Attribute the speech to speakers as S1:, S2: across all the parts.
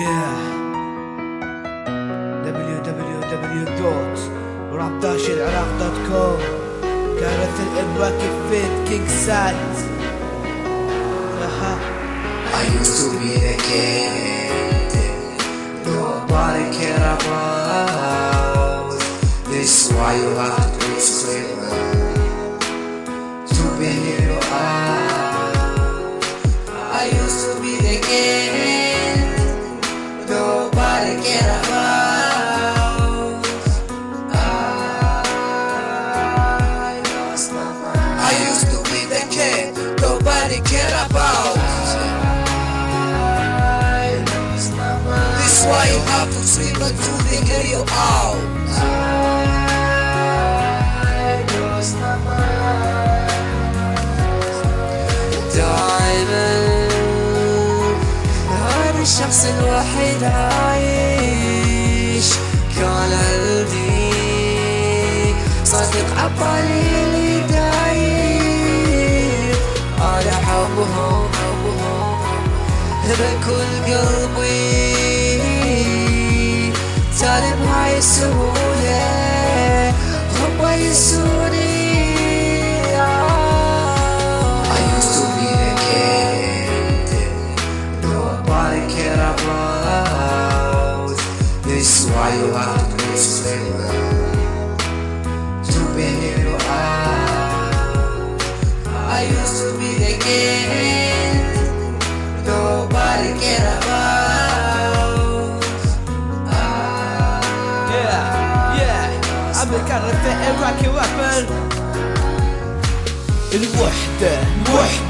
S1: Yeah. www.rap-العراق.com. كانت الإبراكي فيت كينج سايز.
S2: I used to be the kid nobody cared about. This is why you have to scream to be here you are. I used to be the kid nobody cared about. I lost my mind. I used to be the kid nobody cared about. That's why you have to sleep until they get you out. دائما هذا الشخص الوحيد عايش كان قلبي صديق عطالي اللي دايم على حبهم بكل قلبي تعلم هاي السهولة هم يسوني. I used to be the kid nobody cared about. This is why you have to scream to be here you are. I used to be the kid nobody cared about.
S1: I'm the kind of Iraqi rapper. الوحدة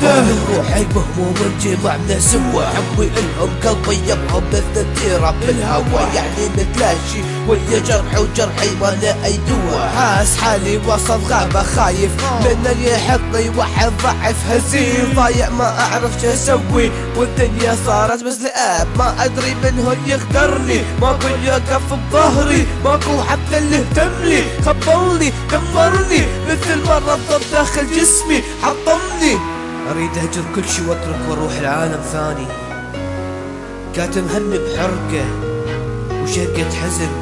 S1: الروح المهموم جمعنا سوا حبي إلهم قلبي يبهم نستثير بالهوى يعني نتلاشي ويا جرحي وجرحي ما له أي دوا. حاس حالي وسط غابة خايف من اللي يحطني واحد ضعف هزيل ضايع ما أعرف شو أسوي والدنيا صارت بس لآب ما أدري من هو يقدرني ماكو يقف بظهري ماكو حتى اللي اهتملي خبلني دمرني مثل ما رضت داخل جسمي حطمني. اريد اهجر كل شي واترك واروح لعالم ثاني كاتم همي بحرقه وشقة حزن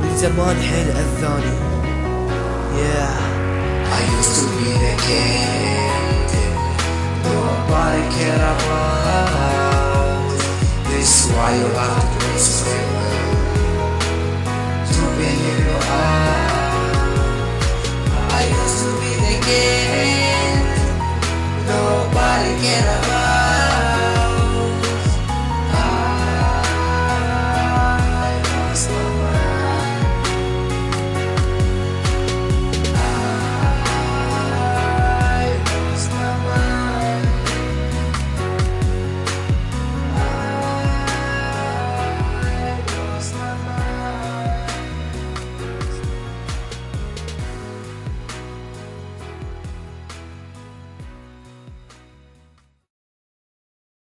S1: من زمان حيل اذاني.
S2: I used to be the kid nobody cared about. This is why you have to scream to be here you are. I used to be the kid nobody cared about.